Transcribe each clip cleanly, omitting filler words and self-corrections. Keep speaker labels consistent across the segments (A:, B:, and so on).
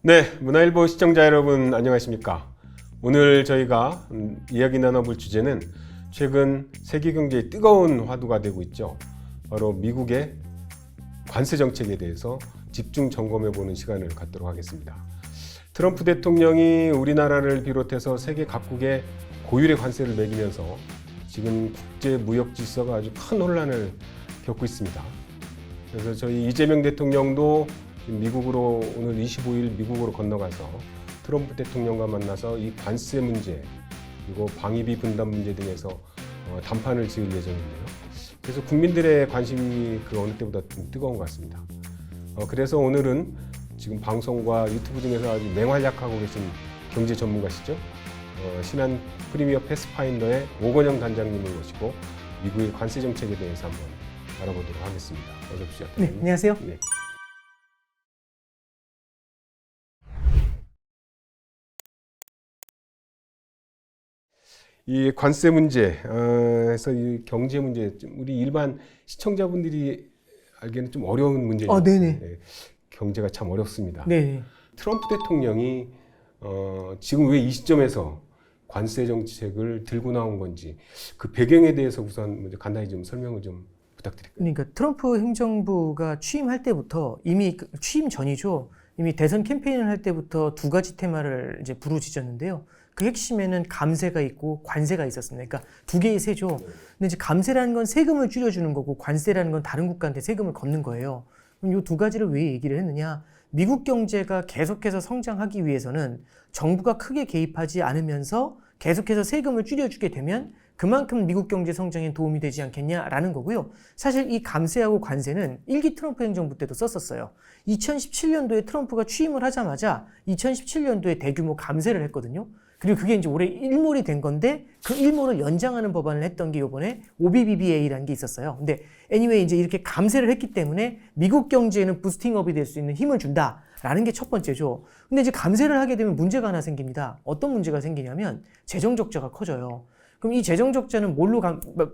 A: 네, 문화일보 시청자 여러분 안녕하십니까? 오늘 저희가 이야기 나눠볼 주제는 최근 세계 경제의 뜨거운 화두가 되고 있죠. 바로 미국의 관세 정책에 대해서 집중 점검해보는 시간을 갖도록 하겠습니다. 트럼프 대통령이 우리나라를 비롯해서 세계 각국에 고율의 관세를 매기면서 지금 국제 무역 질서가 아주 큰 혼란을 겪고 있습니다. 그래서 저희 이재명 대통령도 미국으로 오늘 25일 미국으로 건너가서 트럼프 대통령과 만나서 이 관세 문제 그리고 방위비 분담 문제 등에서 담판을 지을 예정인데요. 그래서 국민들의 관심이 그 어느 때보다 좀 뜨거운 것 같습니다. 그래서 오늘은 지금 방송과 유튜브 등에서 아주 맹활약하고 계신 경제 전문가시죠. 신한 프리미어 패스파인더의 오건영 단장님을 모시고 미국의 관세 정책에 대해서 한번 알아보도록 하겠습니다. 어서 오십시오.
B: 네, 안녕하세요.
A: 네. 이 관세 문제에서 이 경제 문제, 우리 일반 시청자분들이 알기에는 좀 어려운 문제죠.
B: 네네.
A: 네, 경제가 참 어렵습니다.
B: 네.
A: 트럼프 대통령이 지금 왜 이 시점에서 관세 정책을 들고 나온 건지 그 배경에 대해서 우선 먼저 간단히 좀 설명을 좀 부탁드릴게요.
B: 그러니까 트럼프 행정부가 취임할 때부터 이미 취임 전이죠. 이미 대선 캠페인을 할 때부터 두 가지 테마를 이제 부르짖었는데요. 그 핵심에는 감세가 있고 관세가 있었습니다. 그러니까 두 개의 세죠. 근데 이제 감세라는 건 세금을 줄여주는 거고 관세라는 건 다른 국가한테 세금을 걷는 거예요. 그럼 이 두 가지를 왜 얘기를 했느냐? 미국 경제가 계속해서 성장하기 위해서는 정부가 크게 개입하지 않으면서 계속해서 세금을 줄여주게 되면 그만큼 미국 경제 성장에 도움이 되지 않겠냐라는 거고요. 사실 이 감세하고 관세는 1기 트럼프 행정부 때도 썼었어요. 2017년도에 트럼프가 취임을 하자마자 2017년도에 대규모 감세를 했거든요. 그리고 그게 이제 올해 일몰이 된 건데 그 일몰을 연장하는 법안을 했던 게 이번에 OBBBA라는 게 있었어요. 근데 anyway 이제 이렇게 감세를 했기 때문에 미국 경제에는 부스팅업이 될 수 있는 힘을 준다라는 게 첫 번째죠. 근데 이제 감세를 하게 되면 문제가 하나 생깁니다. 어떤 문제가 생기냐면 재정 적자가 커져요. 그럼 이 재정 적자는 뭘로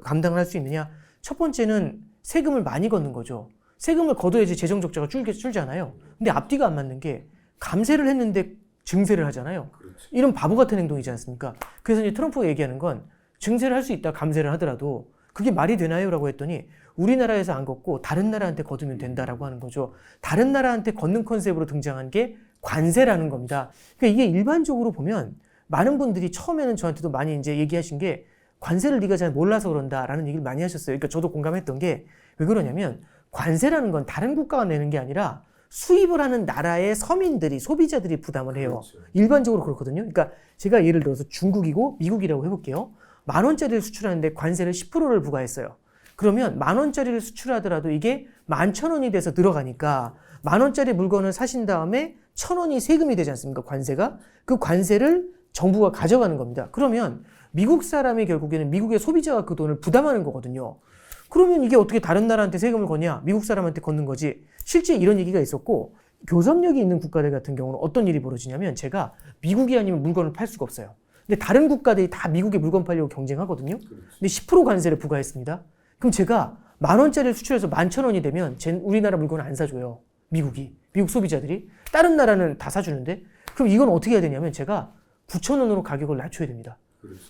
B: 감당을 할 수 있느냐? 첫 번째는 세금을 많이 걷는 거죠. 세금을 걷어야지 재정 적자가 줄잖아요. 근데 앞뒤가 안 맞는 게 감세를 했는데 증세를 하잖아요. 그렇지. 이런 바보 같은 행동이지 않습니까? 그래서 이제 트럼프가 얘기하는 건 증세를 할 수 있다, 감세를 하더라도 그게 말이 되나요? 라고 했더니 우리나라에서 안 걷고 다른 나라한테 걷으면 된다라고 하는 거죠. 다른 나라한테 걷는 컨셉으로 등장한 게 관세라는 겁니다. 그러니까 이게 일반적으로 보면 많은 분들이 처음에는 저한테도 많이 이제 얘기하신 게 관세를 네가 잘 몰라서 그런다라는 얘기를 많이 하셨어요. 그러니까 저도 공감했던 게 왜 그러냐면 관세라는 건 다른 국가가 내는 게 아니라 수입을 하는 나라의 서민들이, 소비자들이 부담을 해요. 그렇죠. 일반적으로 그렇거든요. 그러니까 제가 예를 들어서 중국이고 미국이라고 해볼게요. 10,000원짜리를 수출하는데 관세를 10%를 부과했어요. 그러면 10,000원짜리를 수출하더라도 이게 11,000원이 돼서 들어가니까 10,000원짜리 물건을 사신 다음에 1,000원이 세금이 되지 않습니까? 관세가. 그 관세를 정부가 가져가는 겁니다. 그러면 미국 사람이 결국에는 미국의 소비자가 그 돈을 부담하는 거거든요. 그러면 이게 어떻게 다른 나라한테 세금을 거냐? 미국 사람한테 걷는 거지. 실제 이런 얘기가 있었고 교섭력이 있는 국가들 같은 경우는 어떤 일이 벌어지냐면 제가 미국이 아니면 물건을 팔 수가 없어요. 근데 다른 국가들이 다 미국에 물건 팔려고 경쟁하거든요. 근데 10% 관세를 부과했습니다. 그럼 제가 10,000원짜리를 수출해서 11,000원이 되면 우리나라 물건을 안 사줘요. 미국 소비자들이. 다른 나라는 다 사주는데 그럼 이건 어떻게 해야 되냐면 제가 9,000원으로 가격을 낮춰야 됩니다.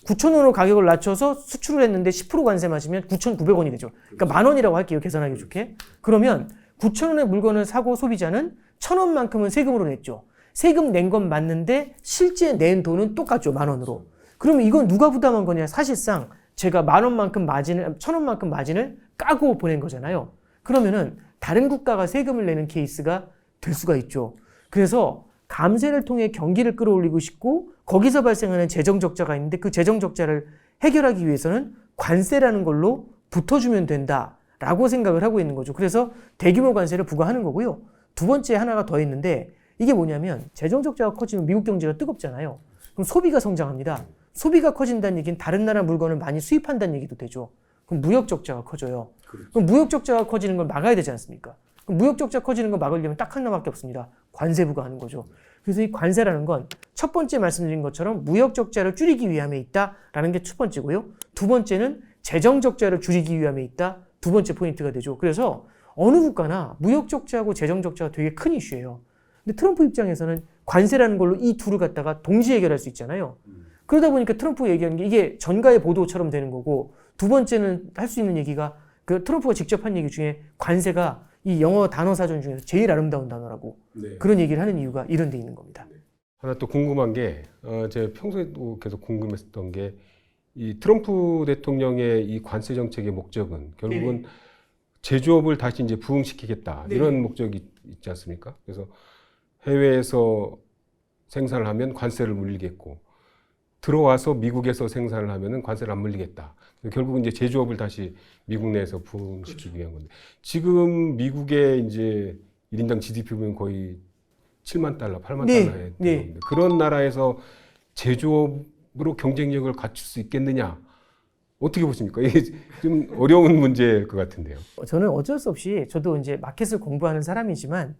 B: 9,000원으로 가격을 낮춰서 수출을 했는데 10% 관세 맞으면 9,900원이 되죠. 그러니까 10,000원이라고 할게요. 계산하기 좋게. 그러면 9,000원의 물건을 사고 소비자는 1,000원만큼은 세금으로 냈죠. 세금 낸 건 맞는데 실제 낸 돈은 똑같죠. 10,000원으로. 그러면 이건 누가 부담한 거냐? 사실상 제가 1,000원만큼 마진을 까고 보낸 거잖아요. 그러면은 다른 국가가 세금을 내는 케이스가 될 수가 있죠. 그래서 감세를 통해 경기를 끌어올리고 싶고 거기서 발생하는 재정 적자가 있는데 그 재정 적자를 해결하기 위해서는 관세라는 걸로 붙어주면 된다라고 생각을 하고 있는 거죠. 그래서 대규모 관세를 부과하는 거고요. 두 번째 하나가 더 있는데 이게 뭐냐면 재정 적자가 커지면 미국 경제가 뜨겁잖아요. 그럼 소비가 성장합니다. 소비가 커진다는 얘기는 다른 나라 물건을 많이 수입한다는 얘기도 되죠. 그럼 무역 적자가 커져요. 그럼 무역 적자가 커지는 걸 막아야 되지 않습니까? 그럼 무역 적자 커지는 거 막으려면 딱 하나밖에 없습니다. 관세 부과하는 거죠. 그래서 이 관세라는 건 첫 번째 말씀드린 것처럼 무역 적자를 줄이기 위함에 있다라는 게 첫 번째고요. 두 번째는 재정 적자를 줄이기 위함에 있다. 두 번째 포인트가 되죠. 그래서 어느 국가나 무역 적자하고 재정 적자가 되게 큰 이슈예요. 근데 트럼프 입장에서는 관세라는 걸로 이 둘을 갖다가 동시에 해결할 수 있잖아요. 그러다 보니까 트럼프 얘기하는 게 이게 전가의 보도처럼 되는 거고, 두 번째는 할 수 있는 얘기가 그 트럼프가 직접 한 얘기 중에 관세가 이 영어 단어 사전 중에서 제일 아름다운 단어라고
A: 네.
B: 그런 얘기를 하는 이유가 이런 데 있는 겁니다.
A: 하나 또 궁금한 게 제가 평소에도 계속 궁금했던 게 이 트럼프 대통령의 이 관세 정책의 목적은 결국은
B: 네네.
A: 제조업을 다시 이제 부흥시키겠다
B: 네네.
A: 이런 목적이 있지 않습니까? 그래서 해외에서 생산을 하면 관세를 물리겠고 들어와서 미국에서 생산을 하면은 관세를 안 물리겠다. 결국은 이제 제조업을 다시 미국 내에서 부흥시키기 위한 건데 지금 미국의 이제 1인당 GDP 보면 거의 7만 달러, 8만
B: 네,
A: 달러에
B: 네.
A: 들어오는데 그런 나라에서 제조업으로 경쟁력을 갖출 수 있겠느냐? 어떻게 보십니까? 이게 좀 어려운 문제일 것 같은데요.
B: 저는 어쩔 수 없이 저도 이제 마켓을 공부하는 사람이지만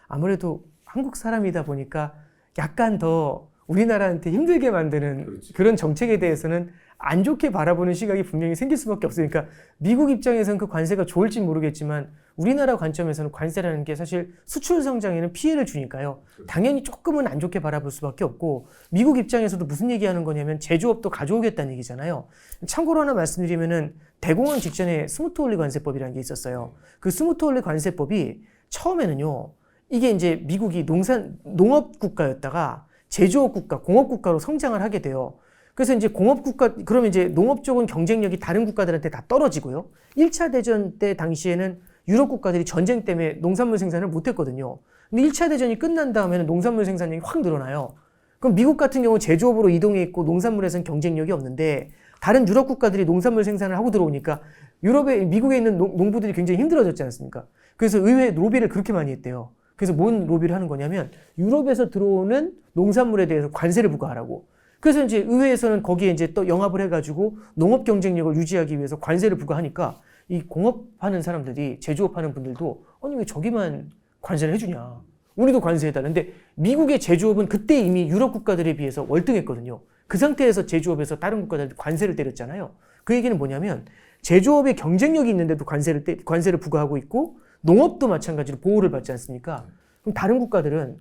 B: 아무래도 한국 사람이다 보니까 약간 더 우리나라한테 힘들게 만드는
A: 그렇지.
B: 그런 정책에 대해서는 안 좋게 바라보는 시각이 분명히 생길 수밖에 없으니까 미국 입장에서는 그 관세가 좋을지 모르겠지만 우리나라 관점에서는 관세라는 게 사실 수출 성장에는 피해를 주니까요. 당연히 조금은 안 좋게 바라볼 수밖에 없고 미국 입장에서도 무슨 얘기하는 거냐면 제조업도 가져오겠다는 얘기잖아요. 참고로 하나 말씀드리면은 대공황 직전에 스무트홀리 관세법이라는 게 있었어요. 그 스무트홀리 관세법이 처음에는요. 이게 이제 미국이 농업 국가였다가 제조업 국가, 공업 국가로 성장을 하게 돼요. 그래서 이제 공업 국가, 그러면 이제 농업 쪽은 경쟁력이 다른 국가들한테 다 떨어지고요. 1차 대전 때 당시에는 유럽 국가들이 전쟁 때문에 농산물 생산을 못 했거든요. 근데 1차 대전이 끝난 다음에는 농산물 생산량이 확 늘어나요. 그럼 미국 같은 경우 제조업으로 이동해 있고 농산물에서는 경쟁력이 없는데 다른 유럽 국가들이 농산물 생산을 하고 들어오니까 미국에 있는 농부들이 굉장히 힘들어졌지 않습니까? 그래서 의회에 로비를 그렇게 많이 했대요. 그래서 뭔 로비를 하는 거냐면 유럽에서 들어오는 농산물에 대해서 관세를 부과하라고. 그래서 이제 의회에서는 거기에 이제 또 영합을 해가지고 농업 경쟁력을 유지하기 위해서 관세를 부과하니까 이 공업하는 사람들이 제조업하는 분들도 아니 왜 저기만 관세를 해주냐? 우리도 관세해달라는데 미국의 제조업은 그때 이미 유럽 국가들에 비해서 월등했거든요. 그 상태에서 제조업에서 다른 국가들 관세를 때렸잖아요. 그 얘기는 뭐냐면 제조업의 경쟁력이 있는데도 관세를 부과하고 있고 농업도 마찬가지로 보호를 받지 않습니까? 그럼 다른 국가들은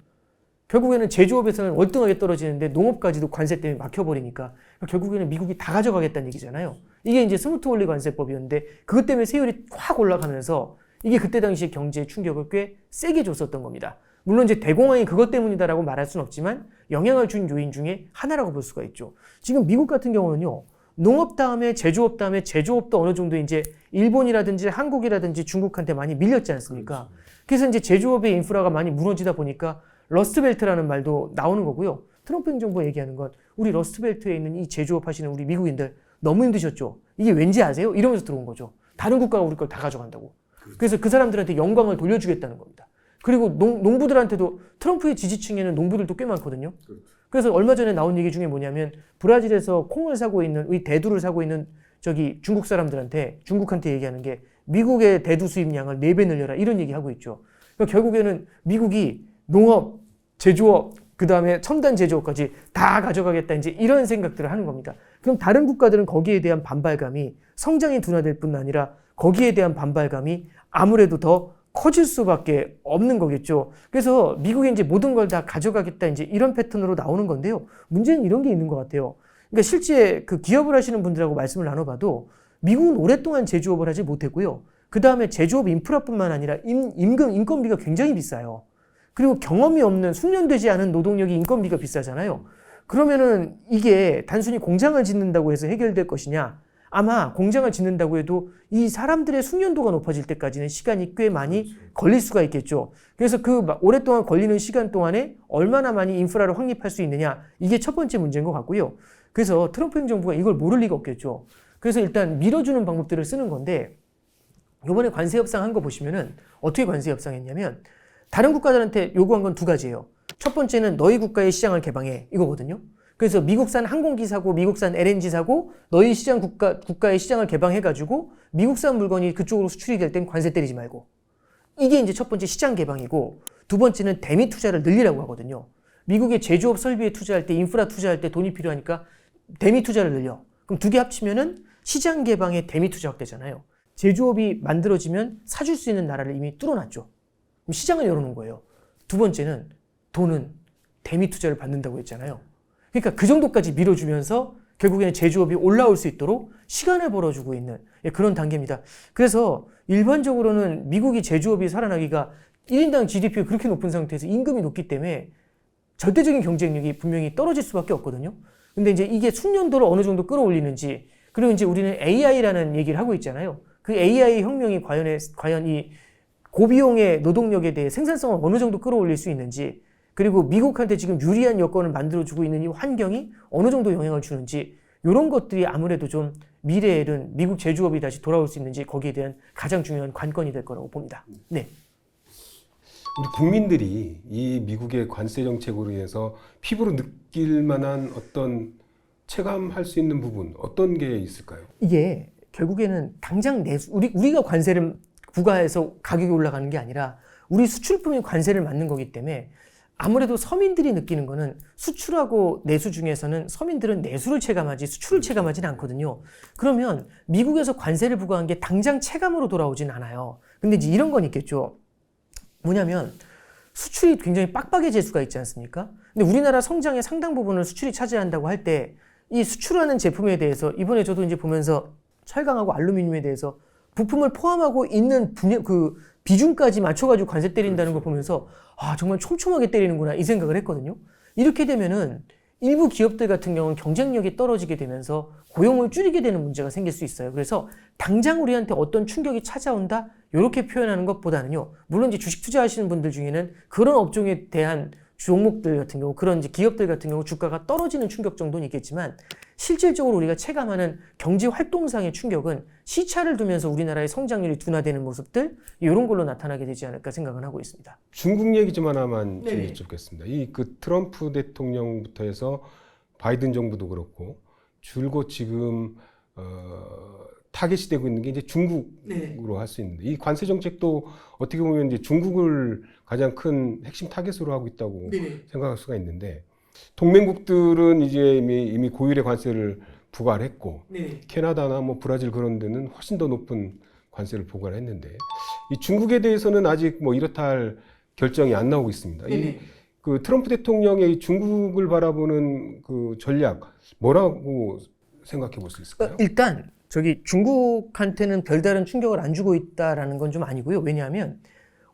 B: 결국에는 제조업에서는 월등하게 떨어지는데 농업까지도 관세 때문에 막혀버리니까 결국에는 미국이 다 가져가겠다는 얘기잖아요. 이게 이제 스무트홀리 관세법이었는데 그것 때문에 세율이 확 올라가면서 이게 그때 당시에 경제에 충격을 꽤 세게 줬었던 겁니다. 물론 이제 대공황이 그것 때문이다라고 말할 수는 없지만 영향을 준 요인 중에 하나라고 볼 수가 있죠. 지금 미국 같은 경우는요. 농업 다음에 제조업 다음에 제조업도 어느 정도 이제 일본이라든지 한국이라든지 중국한테 많이 밀렸지 않습니까? 그래서 이제 제조업의 인프라가 많이 무너지다 보니까 러스트벨트라는 말도 나오는 거고요. 트럼프 행정부가 얘기하는 건 우리 러스트벨트에 있는 이 제조업 하시는 우리 미국인들 너무 힘드셨죠? 이게 왠지 아세요? 이러면서 들어온 거죠. 다른 국가가 우리 걸 다 가져간다고. 그래서 그 사람들한테 영광을 돌려주겠다는 겁니다. 그리고 농부들한테도 트럼프의 지지층에는 농부들도 꽤 많거든요. 그래서 얼마 전에 나온 얘기 중에 뭐냐면 브라질에서 콩을 사고 있는 이 대두를 사고 있는 저기 중국한테 얘기하는 게 미국의 대두 수입량을 4배 늘려라 이런 얘기하고 있죠. 그러니까 결국에는 미국이 농업, 제조업, 그 다음에 첨단 제조업까지 다 가져가겠다 이제 이런 생각들을 하는 겁니다. 그럼 다른 국가들은 거기에 대한 반발감이 성장이 둔화될 뿐 아니라 거기에 대한 반발감이 아무래도 더 커질 수밖에 없는 거겠죠. 그래서 미국이 이제 모든 걸 다 가져가겠다 이제 이런 패턴으로 나오는 건데요. 문제는 이런 게 있는 것 같아요. 그러니까 실제 그 기업을 하시는 분들하고 말씀을 나눠봐도 미국은 오랫동안 제조업을 하지 못했고요. 그 다음에 제조업 인프라뿐만 아니라 인건비가 굉장히 비싸요. 그리고 경험이 없는 숙련되지 않은 노동력이 인건비가 비싸잖아요. 그러면은 이게 단순히 공장을 짓는다고 해서 해결될 것이냐? 아마 공장을 짓는다고 해도 이 사람들의 숙련도가 높아질 때까지는 시간이 꽤 많이 걸릴 수가 있겠죠. 그래서 그 오랫동안 걸리는 시간 동안에 얼마나 많이 인프라를 확립할 수 있느냐 이게 첫 번째 문제인 것 같고요. 그래서 트럼프 행정부가 이걸 모를 리가 없겠죠. 그래서 일단 밀어주는 방법들을 쓰는 건데 이번에 관세 협상한 거 보시면은 어떻게 관세 협상했냐면 다른 국가들한테 요구한 건 두 가지예요. 첫 번째는 너희 국가의 시장을 개방해 이거거든요. 그래서 미국산 항공기 사고 미국산 LNG 사고 너희 시장 국가의 시장을 개방해가지고 미국산 물건이 그쪽으로 수출이 될 땐 관세 때리지 말고 이게 이제 첫 번째 시장 개방이고 두 번째는 대미 투자를 늘리라고 하거든요. 미국의 제조업 설비에 투자할 때 인프라 투자할 때 돈이 필요하니까 대미 투자를 늘려. 그럼 두 개 합치면은 시장 개방에 대미 투자 확대잖아요. 제조업이 만들어지면 사줄 수 있는 나라를 이미 뚫어놨죠. 그럼 시장을 열어놓은 거예요. 두 번째는 돈은 대미 투자를 받는다고 했잖아요. 그러니까 그 정도까지 밀어주면서 결국에는 제조업이 올라올 수 있도록 시간을 벌어주고 있는 그런 단계입니다. 그래서 일반적으로는 미국이 제조업이 살아나기가 1인당 GDP가 그렇게 높은 상태에서 임금이 높기 때문에 절대적인 경쟁력이 분명히 떨어질 수밖에 없거든요. 근데 이제 이게 숙련도를 어느 정도 끌어올리는지, 그리고 이제 우리는 AI라는 얘기를 하고 있잖아요. 그 AI 혁명이 과연 이 고비용의 노동력에 대해 생산성을 어느 정도 끌어올릴 수 있는지, 그리고 미국한테 지금 유리한 여건을 만들어주고 있는 이 환경이 어느 정도 영향을 주는지, 이런 것들이 아무래도 좀 미래에는 미국 제조업이 다시 돌아올 수 있는지 거기에 대한 가장 중요한 관건이 될 거라고 봅니다. 네.
A: 우리 국민들이 이 미국의 관세 정책으로 인해서 피부로 느낄 만한 어떤 체감할 수 있는 부분 어떤 게 있을까요?
B: 이게 결국에는 당장 우리가 관세를 부과해서 가격이 올라가는 게 아니라 우리 수출품이 관세를 맞는 거기 때문에 아무래도 서민들이 느끼는 거는 수출하고 내수 중에서는 서민들은 내수를 체감하지 수출을 체감하지는 않거든요. 그러면 미국에서 관세를 부과한 게 당장 체감으로 돌아오진 않아요. 근데 이제 이런 건 있겠죠. 뭐냐면 수출이 굉장히 빡빡해질 수가 있지 않습니까? 근데 우리나라 성장의 상당 부분을 수출이 차지한다고 할 때 이 수출하는 제품에 대해서 이번에 저도 이제 보면서 철강하고 알루미늄에 대해서 부품을 포함하고 있는 그 비중까지 맞춰가지고 관세 때린다는 걸 보면서 아, 정말 촘촘하게 때리는구나 이 생각을 했거든요. 이렇게 되면은 일부 기업들 같은 경우는 경쟁력이 떨어지게 되면서 고용을 줄이게 되는 문제가 생길 수 있어요. 그래서 당장 우리한테 어떤 충격이 찾아온다 이렇게 표현하는 것보다는요. 물론 이제 주식 투자하시는 분들 중에는 그런 업종에 대한 종목들 같은 경우, 그런 이제 기업들 같은 경우 주가가 떨어지는 충격 정도는 있겠지만 실질적으로 우리가 체감하는 경제 활동상의 충격은 시차를 두면서 우리나라의 성장률이 둔화되는 모습들 이런 걸로 나타나게 되지 않을까 생각은 하고 있습니다.
A: 중국 얘기 좀 하나만 좀
B: 네네.
A: 여쭙겠습니다. 이 그 트럼프 대통령부터 해서 바이든 정부도 그렇고 줄곧 지금 타겟이 되고 있는 게 이제 중국으로 할 수 있는데 이 관세 정책도 어떻게 보면 이제 중국을 가장 큰 핵심 타겟으로 하고 있다고 생각할 수가 있는데 동맹국들은 이제 이미 고율의 관세를 부과를 했고 캐나다나 뭐 브라질 그런 데는 훨씬 더 높은 관세를 부과를 했는데 이 중국에 대해서는 아직 뭐 이렇다 할 결정이 안 나오고 있습니다. 이 그 트럼프 대통령의 중국을 바라보는 그 전략 뭐라고 생각해 볼 수 있을까요?
B: 일단 저기 중국한테는 별다른 충격을 안 주고 있다라는 건 좀 아니고요. 왜냐하면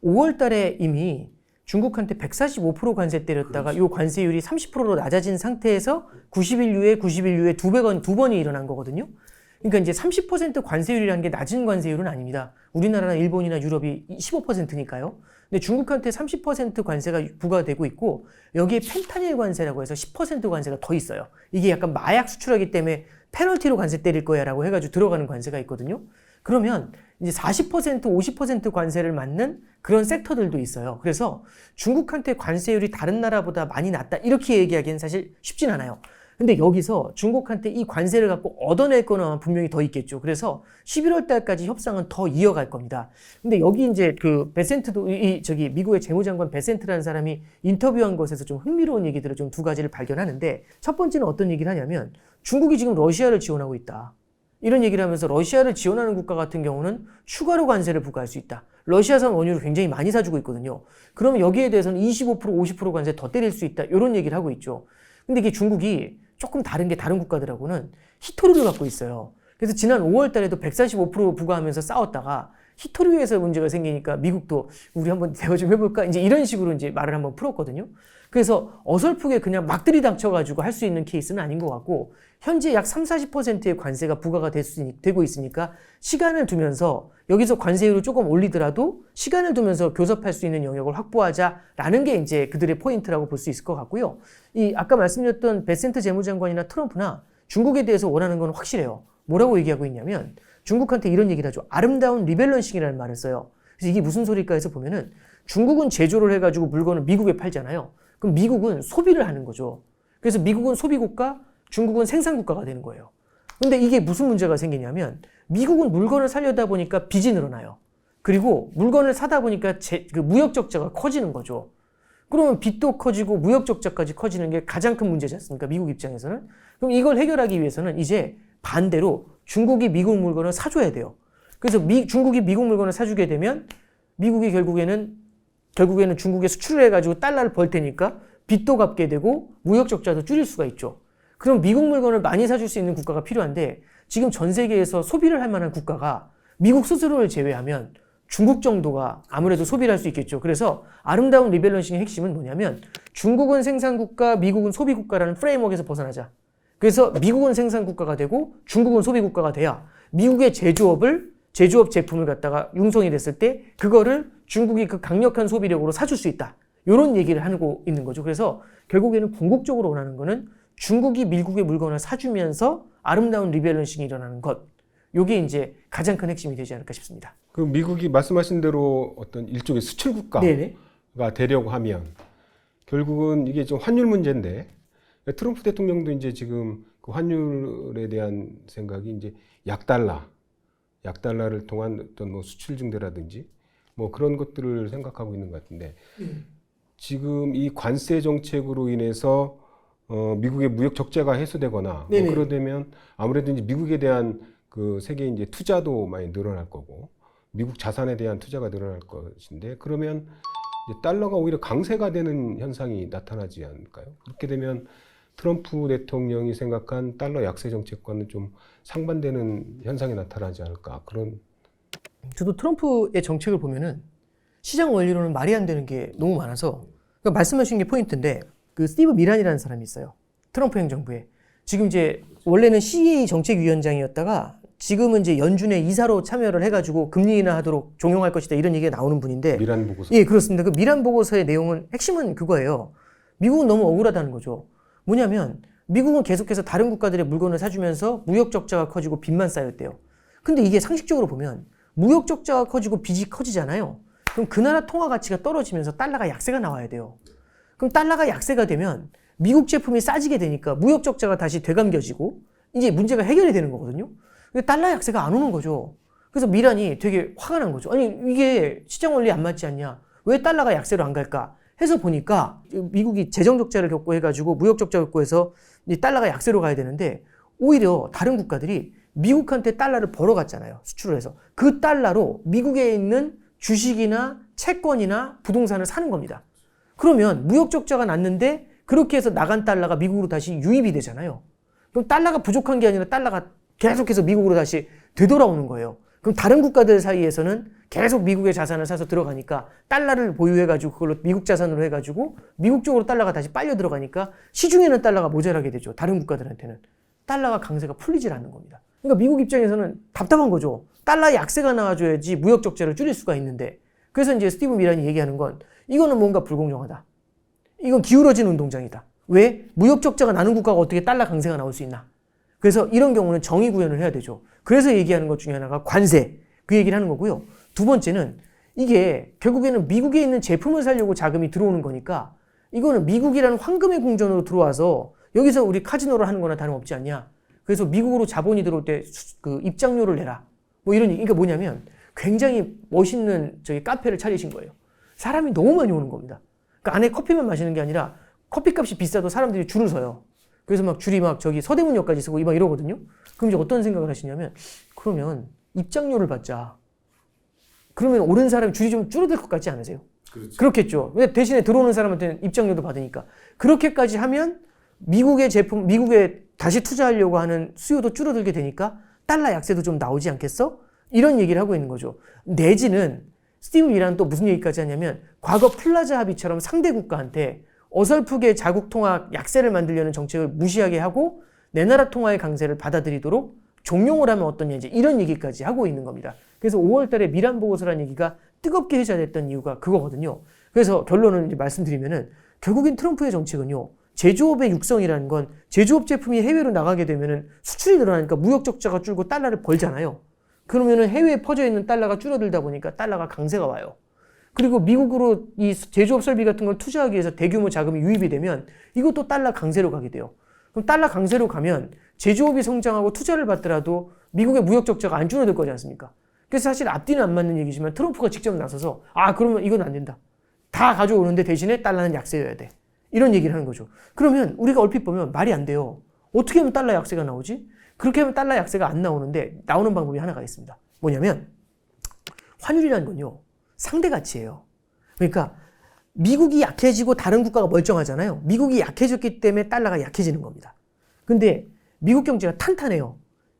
B: 5월 달에 이미 중국한테 145% 관세 때렸다가 이 관세율이 30%로 낮아진 상태에서 90일 후에 두 번이 일어난 거거든요. 그러니까 이제 30% 관세율이라는 게 낮은 관세율은 아닙니다. 우리나라나 일본이나 유럽이 15%니까요. 근데 중국한테 30% 관세가 부과되고 있고 여기에 펜타닐 관세라고 해서 10% 관세가 더 있어요. 이게 약간 마약 수출하기 때문에 페널티로 관세 때릴 거야 라고 해가지고 들어가는 관세가 있거든요. 그러면 이제 40%, 50% 관세를 맞는 그런 섹터들도 있어요. 그래서 중국한테 관세율이 다른 나라보다 많이 낮다 이렇게 얘기하기는 사실 쉽진 않아요. 근데 여기서 중국한테 이 관세를 갖고 얻어낼 거는 분명히 더 있겠죠. 그래서 11월 달까지 협상은 더 이어갈 겁니다. 근데 여기 이제 그 베센트도 저기 미국의 재무장관 베센트라는 사람이 인터뷰한 것에서 좀 흥미로운 얘기들을 좀 두 가지를 발견하는데 첫 번째는 어떤 얘기를 하냐면 중국이 지금 러시아를 지원하고 있다. 이런 얘기를 하면서 러시아를 지원하는 국가 같은 경우는 추가로 관세를 부과할 수 있다. 러시아산 원유를 굉장히 많이 사주고 있거든요. 그러면 여기에 대해서는 25%, 50% 관세 더 때릴 수 있다. 이런 얘기를 하고 있죠. 근데 이게 중국이 조금 다른 게 다른 국가들하고는 히토류를 갖고 있어요. 그래서 지난 5월 달에도 145% 부과하면서 싸웠다가 히토류에서 문제가 생기니까 미국도 우리 한번 대화 좀 해볼까? 이제 이런 식으로 이제 말을 한번 풀었거든요. 그래서 어설프게 그냥 막 들이닥쳐가지고 할 수 있는 케이스는 아닌 것 같고 현재 약 30-40%의 관세가 부과가 되고 있으니까 시간을 두면서 여기서 관세율을 조금 올리더라도 시간을 두면서 교섭할 수 있는 영역을 확보하자라는 게 이제 그들의 포인트라고 볼 수 있을 것 같고요. 이 아까 말씀드렸던 베센트 재무장관이나 트럼프나 중국에 대해서 원하는 건 확실해요. 뭐라고 얘기하고 있냐면 중국한테 이런 얘기를 하죠. 아름다운 리밸런싱이라는 말을 써요. 그래서 이게 무슨 소리일까 해서 보면은 중국은 제조를 해가지고 물건을 미국에 팔잖아요. 그럼 미국은 소비를 하는 거죠. 그래서 미국은 소비국가, 중국은 생산국가가 되는 거예요. 근데 이게 무슨 문제가 생기냐면 미국은 물건을 사려다 보니까 빚이 늘어나요. 그리고 물건을 사다 보니까 그 무역 적자가 커지는 거죠. 그러면 빚도 커지고 무역 적자까지 커지는 게 가장 큰 문제지 않습니까? 미국 입장에서는. 그럼 이걸 해결하기 위해서는 이제 반대로 중국이 미국 물건을 사줘야 돼요. 그래서 중국이 미국 물건을 사주게 되면 미국이 결국에는 결국에는 중국에 수출을 해가지고 달러를 벌 테니까 빚도 갚게 되고 무역 적자도 줄일 수가 있죠. 그럼 미국 물건을 많이 사줄 수 있는 국가가 필요한데 지금 전 세계에서 소비를 할 만한 국가가 미국 스스로를 제외하면 중국 정도가 아무래도 소비를 할 수 있겠죠. 그래서 아름다운 리밸런싱의 핵심은 뭐냐면 중국은 생산국가, 미국은 소비국가라는 프레임워크에서 벗어나자. 그래서 미국은 생산국가가 되고 중국은 소비국가가 돼야 미국의 제조업 제품을 갖다가 융성이 됐을 때 그거를 중국이 그 강력한 소비력으로 사줄 수 있다. 이런 얘기를 하고 있는 거죠. 그래서 결국에는 궁극적으로 원하는 거는 중국이 미국의 물건을 사주면서 아름다운 리밸런싱이 일어나는 것. 이게 이제 가장 큰 핵심이 되지 않을까 싶습니다.
A: 그 미국이 말씀하신 대로 어떤 일종의 수출 국가가
B: 네네.
A: 되려고 하면 결국은 이게 좀 환율 문제인데 트럼프 대통령도 이제 지금 그 환율에 대한 생각이 이제 약달러를 통한 어떤 뭐 수출 증대라든지 뭐 그런 것들을 생각하고 있는 것 같은데 지금 이 관세 정책으로 인해서 미국의 무역 적자가 해소되거나 뭐 그러되면 아무래도 이제 미국에 대한 그 세계 이제 투자도 많이 늘어날 거고 미국 자산에 대한 투자가 늘어날 것인데 그러면 이제 달러가 오히려 강세가 되는 현상이 나타나지 않을까요? 그렇게 되면 트럼프 대통령이 생각한 달러 약세 정책과는 좀 상반되는 현상이 나타나지 않을까 그런.
B: 저도 트럼프의 정책을 보면은 시장 원리로는 말이 안 되는 게 너무 많아서 그러니까 말씀하신 게 포인트인데 그 스티브 미란이라는 사람이 있어요. 트럼프 행정부에. 지금 이제 원래는 CEA 정책위원장이었다가 지금은 이제 연준의 이사로 참여를 해가지고 금리 인하하도록 종용할 것이다 이런 얘기가 나오는 분인데.
A: 미란 보고서.
B: 예, 그렇습니다. 그 미란 보고서의 내용은 핵심은 그거예요. 미국은 너무 억울하다는 거죠. 뭐냐면 미국은 계속해서 다른 국가들의 물건을 사주면서 무역 적자가 커지고 빚만 쌓였대요. 근데 이게 상식적으로 보면 무역 적자가 커지고 빚이 커지잖아요. 그럼 그 나라 통화 가치가 떨어지면서 달러가 약세가 나와야 돼요. 그럼 달러가 약세가 되면 미국 제품이 싸지게 되니까 무역 적자가 다시 되감겨지고 이제 문제가 해결이 되는 거거든요. 근데 달러 약세가 안 오는 거죠. 그래서 미란이 되게 화가 난 거죠. 아니 이게 시장 원리 안 맞지 않냐? 왜 달러가 약세로 안 갈까? 해서 보니까 미국이 재정 적자를 겪고 해가지고 무역 적자 겪고 해서 이 달러가 약세로 가야 되는데 오히려 다른 국가들이 미국한테 달러를 벌어갔잖아요. 수출을 해서. 그 달러로 미국에 있는 주식이나 채권이나 부동산을 사는 겁니다. 그러면 무역 적자가 났는데 그렇게 해서 나간 달러가 미국으로 다시 유입이 되잖아요. 그럼 달러가 부족한 게 아니라 달러가 계속해서 미국으로 다시 되돌아오는 거예요. 그럼 다른 국가들 사이에서는 계속 미국의 자산을 사서 들어가니까 달러를 보유해가지고 그걸로 미국 자산으로 해가지고 미국 쪽으로 달러가 다시 빨려 들어가니까 시중에는 달러가 모자라게 되죠. 다른 국가들한테는. 달러가 강세가 풀리질 않는 겁니다. 그러니까 미국 입장에서는 답답한 거죠. 달러 약세가 나와줘야지 무역 적자를 줄일 수가 있는데. 그래서 이제 스티브 미란이 얘기하는 건 이거는 뭔가 불공정하다. 이건 기울어진 운동장이다. 왜? 무역 적자가 나는 국가가 어떻게 달러 강세가 나올 수 있나? 그래서 이런 경우는 정의 구현을 해야 되죠. 그래서 얘기하는 것 중에 하나가 관세. 그 얘기를 하는 거고요. 두 번째는 이게 결국에는 미국에 있는 제품을 사려고 자금이 들어오는 거니까 이거는 미국이라는 황금의 궁전으로 들어와서 여기서 우리 카지노를 하는 거나 다름없지 않냐. 그래서 미국으로 자본이 들어올 때 그 입장료를 내라. 뭐 이런 얘기. 그러니까 뭐냐면 굉장히 멋있는 저기 카페를 차리신 거예요. 사람이 너무 많이 오는 겁니다. 그러니까 안에 커피만 마시는 게 아니라 커피값이 비싸도 사람들이 줄을 서요. 그래서 막 줄이 막 저기 서대문역까지 서고 막 이러거든요. 그럼 이제 어떤 생각을 하시냐면 그러면 입장료를 받자. 그러면 오른 사람이 줄이 좀 줄어들 것 같지 않으세요?
A: 그렇죠.
B: 그렇겠죠. 근데 대신에 들어오는 사람한테는 입장료도 받으니까. 그렇게까지 하면 미국의 제품, 미국에 다시 투자하려고 하는 수요도 줄어들게 되니까 달러 약세도 좀 나오지 않겠어? 이런 얘기를 하고 있는 거죠. 내지는 스티브 미란은 또 무슨 얘기까지 하냐면 과거 플라자 합의처럼 상대 국가한테 어설프게 자국 통화 약세를 만들려는 정책을 무시하게 하고 내 나라 통화의 강세를 받아들이도록 종용을 하면 어떠냐 이제 이런 얘기까지 하고 있는 겁니다. 그래서 5월 달에 미란 보고서라는 얘기가 뜨겁게 회자됐던 이유가 그거거든요. 그래서 결론을 이제 말씀드리면은 결국엔 트럼프의 정책은요. 제조업의 육성이라는 건 제조업 제품이 해외로 나가게 되면은 수출이 늘어나니까 무역 적자가 줄고 달러를 벌잖아요. 그러면은 해외에 퍼져 있는 달러가 줄어들다 보니까 달러가 강세가 와요. 그리고 미국으로 이 제조업 설비 같은 걸 투자하기 위해서 대규모 자금이 유입이 되면 이것도 달러 강세로 가게 돼요. 그럼 달러 강세로 가면 제조업이 성장하고 투자를 받더라도 미국의 무역 적자가 안 줄어들 거지 않습니까? 그래서 사실 앞뒤는 안 맞는 얘기지만 트럼프가 직접 나서서 그러면 이건 안 된다. 다 가져오는데 대신에 달러는 약세여야 돼. 이런 얘기를 하는 거죠. 그러면 우리가 얼핏 보면 말이 안 돼요. 어떻게 하면 달러 약세가 나오지? 그렇게 하면 달러 약세가 안 나오는데 나오는 방법이 하나가 있습니다. 뭐냐면 환율이라는 건요. 상대 가치예요. 그러니까 미국이 약해지고 다른 국가가 멀쩡하잖아요. 미국이 약해졌기 때문에 달러가 약해지는 겁니다. 근데 미국 경제가 탄탄해요.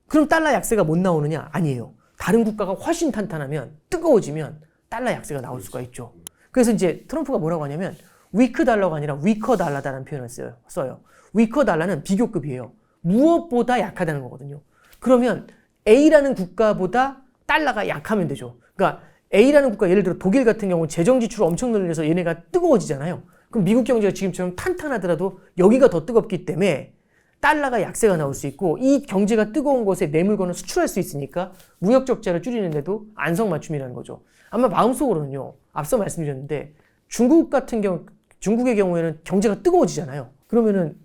B: 그럼 달러 약세가 못 나오느냐? 아니에요. 다른 국가가 훨씬 탄탄하면, 뜨거워지면 달러 약세가 나올 수가 있죠. 그래서 이제 트럼프가 뭐라고 하냐면 위크 달러가 아니라 위커 달러다라는 표현을 써요. 위커 달러는 비교급이에요. 무엇보다 약하다는 거거든요. 그러면 A라는 국가보다 달러가 약하면 되죠. 그러니까 A라는 국가, 예를 들어 독일 같은 경우 재정 지출을 엄청 늘려서 얘네가 뜨거워지잖아요. 그럼 미국 경제가 지금처럼 탄탄하더라도 여기가 더 뜨겁기 때문에 달러가 약세가 나올 수 있고, 이 경제가 뜨거운 곳에 내 물건을 수출할 수 있으니까 무역 적자를 줄이는데도 안성맞춤이라는 거죠. 아마 마음속으로는요, 앞서 말씀드렸는데 중국의 경우에는 경제가 뜨거워지잖아요. 그러면은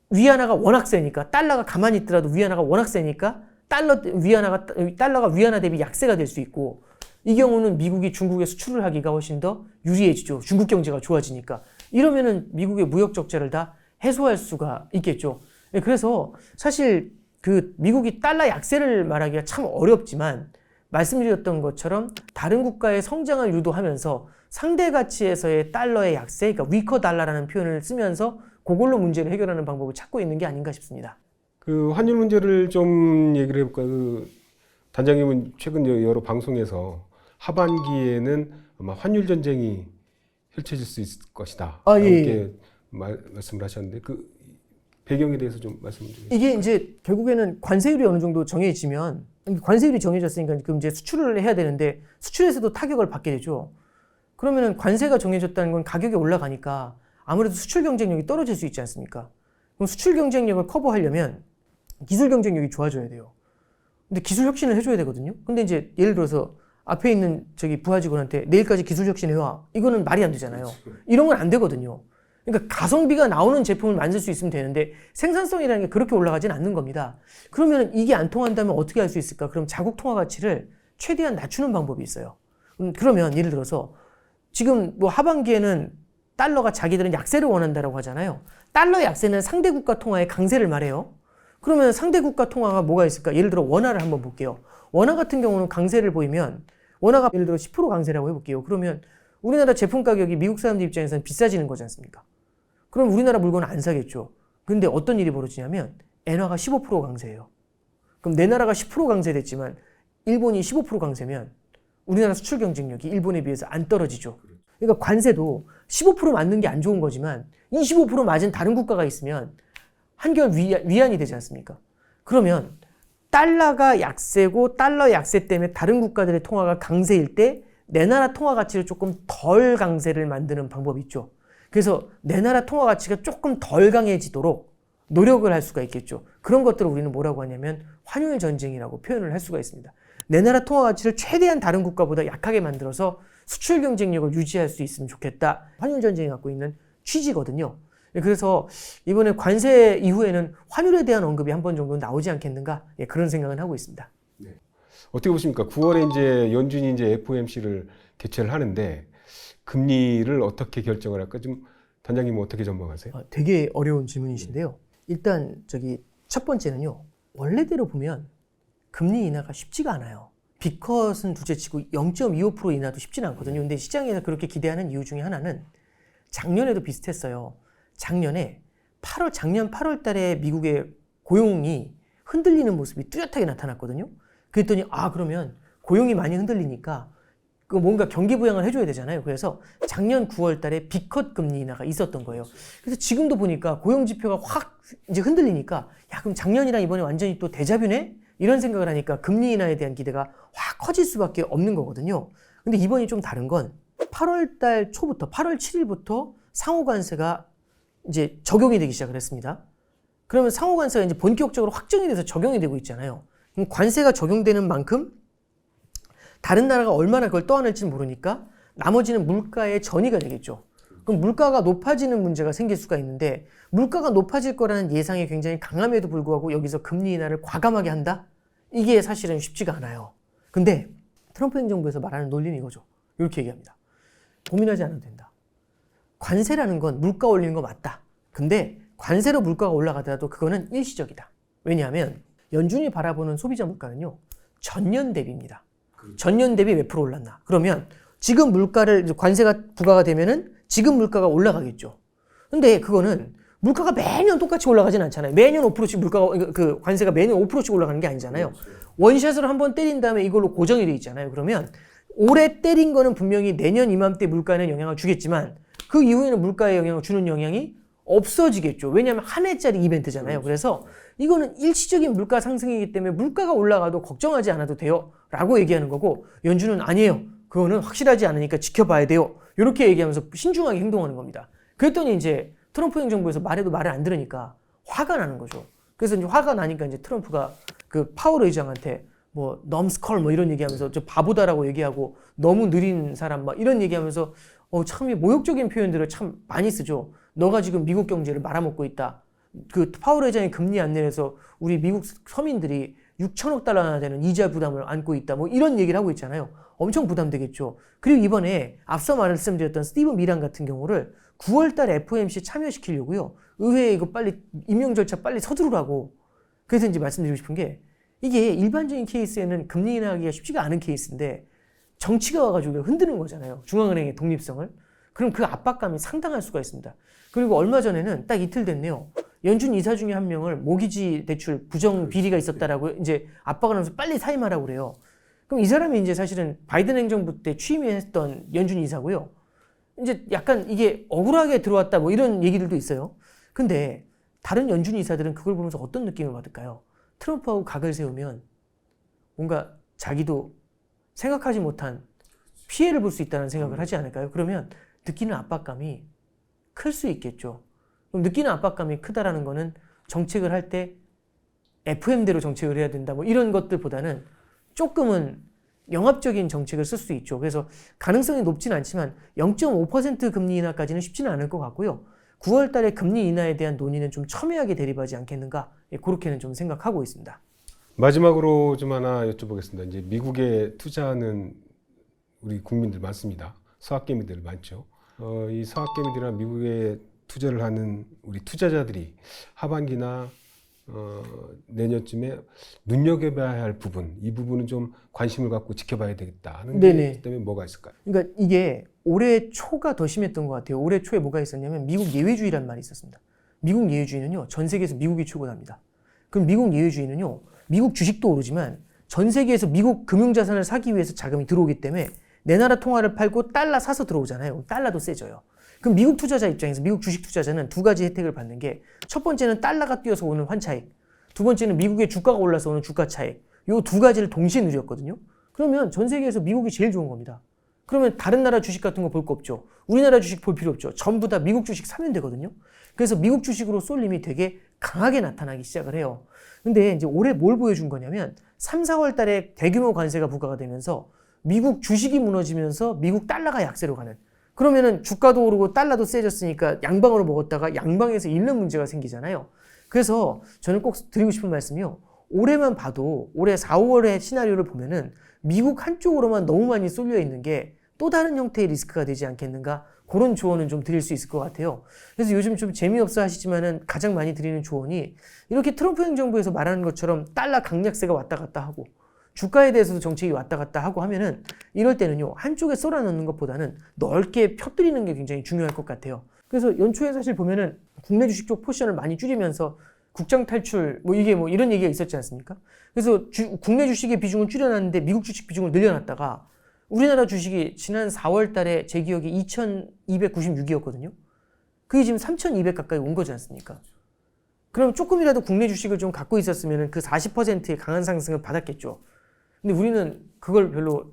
B: 위안화가 워낙 세니까, 달러가 가만히 있더라도 위안화가 워낙 세니까 달러가 위안화 대비 약세가 될 수 있고, 이 경우는 미국이 중국에 수출을 하기가 훨씬 더 유리해지죠. 중국 경제가 좋아지니까. 이러면은 미국의 무역 적자를 다 해소할 수가 있겠죠. 그래서 사실 그 미국이 달러 약세를 말하기가 참 어렵지만, 말씀드렸던 것처럼 다른 국가의 성장을 유도하면서 상대 가치에서의 달러의 약세, 그러니까 위커 달러라는 표현을 쓰면서 그걸로 문제를 해결하는 방법을 찾고 있는 게 아닌가 싶습니다.
A: 그 환율 문제를 좀 얘기를 해볼까요? 그 단장님은 최근 여러 방송에서 하반기에는 아마 환율 전쟁이 펼쳐질 수 있을 것이다. 이렇게 말씀을 하셨는데 그 배경에 대해서 좀 말씀 좀 해주세요.
B: 이게 이제 결국에는 관세율이 어느 정도 정해지면, 관세율이 정해졌으니까 그럼 이제 수출을 해야 되는데 수출에서도 타격을 받게 되죠. 그러면은 관세가 정해졌다는 건 가격이 올라가니까 아무래도 수출 경쟁력이 떨어질 수 있지 않습니까? 그럼 수출 경쟁력을 커버하려면 기술 경쟁력이 좋아져야 돼요. 근데 기술 혁신을 해줘야 되거든요. 근데 이제 예를 들어서 앞에 있는 저기 부하 직원한테 내일까지 기술 혁신 해와. 이거는 말이 안 되잖아요. 이런 건 안 되거든요. 그러니까 가성비가 나오는 제품을 만들 수 있으면 되는데 생산성이라는 게 그렇게 올라가진 않는 겁니다. 그러면 이게 안 통한다면 어떻게 할 수 있을까? 그럼 자국 통화 가치를 최대한 낮추는 방법이 있어요. 그러면 예를 들어서 지금 뭐 하반기에는 달러가 자기들은 약세를 원한다라고 하잖아요. 달러 약세는 상대 국가 통화의 강세를 말해요. 그러면 상대 국가 통화가 뭐가 있을까? 예를 들어 원화를 한번 볼게요. 원화 같은 경우는 강세를 보이면, 원화가 예를 들어 10% 강세라고 해볼게요. 그러면 우리나라 제품 가격이 미국 사람들 입장에서는 비싸지는 거지 않습니까? 그럼 우리나라 물건은 안 사겠죠. 근데 어떤 일이 벌어지냐면 엔화가 15% 강세예요. 그럼 내 나라가 10% 강세됐지만 일본이 15% 강세면 우리나라 수출 경쟁력이 일본에 비해서 안 떨어지죠. 그러니까 관세도 15% 맞는 게 안 좋은 거지만 25% 맞은 다른 국가가 있으면 한결 위안이 되지 않습니까? 그러면 달러가 약세고 달러 약세 때문에 다른 국가들의 통화가 강세일 때 내 나라 통화 가치를 조금 덜 강세를 만드는 방법이 있죠. 그래서 내 나라 통화 가치가 조금 덜 강해지도록 노력을 할 수가 있겠죠. 그런 것들을 우리는 뭐라고 하냐면 환율 전쟁이라고 표현을 할 수가 있습니다. 내 나라 통화 가치를 최대한 다른 국가보다 약하게 만들어서 수출 경쟁력을 유지할 수 있으면 좋겠다. 환율 전쟁이 갖고 있는 취지거든요. 그래서 이번에 관세 이후에는 환율에 대한 언급이 한 번 정도 나오지 않겠는가, 그런 생각은 하고 있습니다.
A: 네. 어떻게 보십니까? 9월에 이제 연준이 이제 FOMC를 개최를 하는데 금리를 어떻게 결정을 할까? 좀 단장님은 어떻게 전망하세요?
B: 되게 어려운 질문이신데요. 일단 첫 번째는요. 원래대로 보면 금리 인하가 쉽지가 않아요. 빅컷은 둘째치고 0.25% 인하도 쉽지는 않거든요. 근데 시장에서 그렇게 기대하는 이유 중에 하나는 작년에도 비슷했어요. 작년 8월 달에 미국의 고용이 흔들리는 모습이 뚜렷하게 나타났거든요. 그랬더니 그러면 고용이 많이 흔들리니까 뭔가 경기 부양을 해줘야 되잖아요. 그래서 작년 9월 달에 빅컷 금리 인하가 있었던 거예요. 그래서 지금도 보니까 고용 지표가 확 이제 흔들리니까 그럼 작년이랑 이번에 완전히 또 데자뷰네? 이런 생각을 하니까 금리 인하에 대한 기대가 확 커질 수밖에 없는 거거든요. 근데 이번이 좀 다른 건 8월 달 초부터 8월 7일부터 상호 관세가 이제 적용이 되기 시작을 했습니다. 그러면 상호 관세가 이제 본격적으로 확정이 돼서 적용이 되고 있잖아요. 그럼 관세가 적용되는 만큼 다른 나라가 얼마나 그걸 떠안을지는 모르니까 나머지는 물가의 전이가 되겠죠. 그럼 물가가 높아지는 문제가 생길 수가 있는데, 물가가 높아질 거라는 예상이 굉장히 강함에도 불구하고 여기서 금리 인하를 과감하게 한다? 이게 사실은 쉽지가 않아요. 근데 트럼프 행정부에서 말하는 논리는 이거죠. 이렇게 얘기합니다. 고민하지 않아도 된다. 관세라는 건 물가 올리는 거 맞다. 근데 관세로 물가가 올라가더라도 그거는 일시적이다. 왜냐하면 연준이 바라보는 소비자 물가는요, 전년 대비입니다. 전년 대비 몇 프로 올랐나? 그러면 지금 물가를 관세가 부과가 되면은 지금 물가가 올라가겠죠. 근데 그거는 물가가 매년 똑같이 올라가진 않잖아요. 매년 5%씩 물가가 그 관세가 매년 5%씩 올라가는 게 아니잖아요. 원샷으로 한번 때린 다음에 이걸로 고정이 돼 있잖아요. 그러면 올해 때린 거는 분명히 내년 이맘때 물가에는 영향을 주겠지만 그 이후에는 물가에 영향을 주는 영향이 없어지겠죠. 왜냐하면 한 해짜리 이벤트잖아요. 그래서 이거는 일시적인 물가 상승이기 때문에 물가가 올라가도 걱정하지 않아도 돼요 라고 얘기하는 거고, 연준은 아니에요. 그거는 확실하지 않으니까 지켜봐야 돼요. 이렇게 얘기하면서 신중하게 행동하는 겁니다. 그랬더니 이제 트럼프 행정부에서 말해도 말을 안 들으니까 화가 나는 거죠. 그래서 이제 화가 나니까 이제 트럼프가 그 파월 의장한테 뭐 넘스컬 뭐 이런 얘기하면서 저 바보다라고 얘기하고 너무 느린 사람 막 이런 얘기하면서 참 모욕적인 표현들을 참 많이 쓰죠. 너가 지금 미국 경제를 말아먹고 있다. 그 파월 의장이 금리 안 내려서 우리 미국 서민들이 6천억 달러나 되는 이자 부담을 안고 있다. 뭐 이런 얘기를 하고 있잖아요. 엄청 부담되겠죠. 그리고 이번에 앞서 말씀드렸던 스티브 미란 같은 경우를 9월 달에 FOMC 참여시키려고요. 의회에 이거 빨리 임명 절차 빨리 서두르라고. 그래서 이제 말씀드리고 싶은 게 이게 일반적인 케이스에는 금리 인하하기가 쉽지가 않은 케이스인데 정치가 와가지고 흔드는 거잖아요. 중앙은행의 독립성을. 그럼 그 압박감이 상당할 수가 있습니다. 그리고 얼마 전에는 딱 이틀 됐네요. 연준 이사 중에 한 명을 모기지 대출 부정 비리가 있었다라고 이제 압박을 하면서 빨리 사임하라고 그래요. 그럼 이 사람이 이제 사실은 바이든 행정부 때 취임했던 연준 이사고요. 이제 약간 이게 억울하게 들어왔다 뭐 이런 얘기들도 있어요. 근데 다른 연준 이사들은 그걸 보면서 어떤 느낌을 받을까요? 트럼프하고 각을 세우면 뭔가 자기도 생각하지 못한 피해를 볼 수 있다는 생각을 하지 않을까요? 그러면 느끼는 압박감이 클 수 있겠죠. 그럼 느끼는 압박감이 크다라는 거는 정책을 할 때 FM대로 정책을 해야 된다 뭐 이런 것들보다는 조금은 영합적인 정책을 쓸 수 있죠. 그래서 가능성이 높진 않지만 0.5% 금리 인하까지는 쉽지는 않을 것 같고요. 9월 달에 금리 인하에 대한 논의는 좀 첨예하게 대립하지 않겠는가, 그렇게는 좀 생각하고 있습니다.
A: 마지막으로 좀 하나 여쭤보겠습니다. 이제 미국에 투자하는 우리 국민들 많습니다. 서학개미들 많죠. 이 서학개미들이나 미국에 투자를 하는 우리 투자자들이 하반기나 내년쯤에 눈여겨봐야 할 부분, 이 부분은 좀 관심을 갖고 지켜봐야 되겠다 하는 게 때문에 뭐가 있을까요?
B: 그러니까 이게 올해 초가 더 심했던 것 같아요. 올해 초에 뭐가 있었냐면 미국 예외주의라는 말이 있었습니다. 미국 예외주의는요, 전 세계에서 미국이 최고답니다. 그럼 미국 예외주의는요, 미국 주식도 오르지만 전 세계에서 미국 금융자산을 사기 위해서 자금이 들어오기 때문에 내 나라 통화를 팔고 달러 사서 들어오잖아요. 달러도 세져요. 그럼 미국 투자자 입장에서 미국 주식 투자자는 두 가지 혜택을 받는 게, 첫 번째는 달러가 뛰어서 오는 환차익, 두 번째는 미국의 주가가 올라서 오는 주가 차익. 요 두 가지를 동시에 누렸거든요. 그러면 전 세계에서 미국이 제일 좋은 겁니다. 그러면 다른 나라 주식 같은 거 볼 거 없죠. 우리나라 주식 볼 필요 없죠. 전부 다 미국 주식 사면 되거든요. 그래서 미국 주식으로 쏠림이 되게 강하게 나타나기 시작을 해요. 근데 이제 올해 뭘 보여준 거냐면 3, 4월 달에 대규모 관세가 부과가 되면서 미국 주식이 무너지면서 미국 달러가 약세로 가는, 그러면은 주가도 오르고 달러도 세졌으니까 양방으로 먹었다가 양방에서 잃는 문제가 생기잖아요. 그래서 저는 꼭 드리고 싶은 말씀이요. 올해만 봐도 올해 4, 5월의 시나리오를 보면은 미국 한쪽으로만 너무 많이 쏠려 있는 게 또 다른 형태의 리스크가 되지 않겠는가, 그런 조언은 좀 드릴 수 있을 것 같아요. 그래서 요즘 좀 재미없어 하시지만은 가장 많이 드리는 조언이, 이렇게 트럼프 행정부에서 말하는 것처럼 달러 강약세가 왔다 갔다 하고 주가에 대해서도 정책이 왔다 갔다 하고 하면은 이럴 때는요, 한쪽에 쏠아넣는 것보다는 넓게 펴뜨리는 게 굉장히 중요할 것 같아요. 그래서 연초에 사실 보면은 국내 주식 쪽 포지션을 많이 줄이면서 국장 탈출 뭐 이게 뭐 이런 얘기가 있었지 않습니까? 그래서 국내 주식의 비중을 줄여놨는데 미국 주식 비중을 늘려놨다가 우리나라 주식이 지난 4월 달에 제 기억에 2296이었거든요. 그게 지금 3200 가까이 온 거지 않습니까? 그럼 조금이라도 국내 주식을 좀 갖고 있었으면 그 40%의 강한 상승을 받았겠죠. 근데 우리는 그걸 별로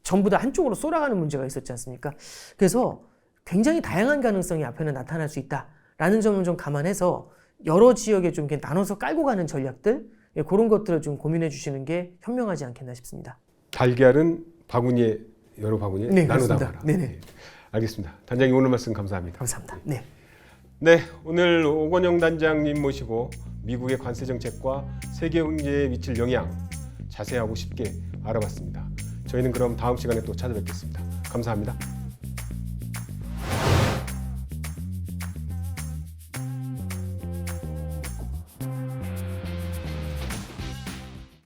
B: 전부 다 한쪽으로 쏠아가는 문제가 있었지 않습니까? 그래서 굉장히 다양한 가능성이 앞에는 나타날 수 있다라는 점을 좀 감안해서 여러 지역에 좀 이렇게 나눠서 깔고 가는 전략들, 그런 것들을 좀 고민해 주시는 게 현명하지 않겠나 싶습니다.
A: 달걀은 바구니에, 여러 바구니에 나눠 담아라.
B: 네네.
A: 알겠습니다. 단장님 오늘 말씀 감사합니다.
B: 감사합니다. 네.
A: 네, 오늘 오건영 단장님 모시고 미국의 관세 정책과 세계 경제에 미칠 영향 자세하고 쉽게 알아봤습니다. 저희는 그럼 다음 시간에 또 찾아뵙겠습니다. 감사합니다.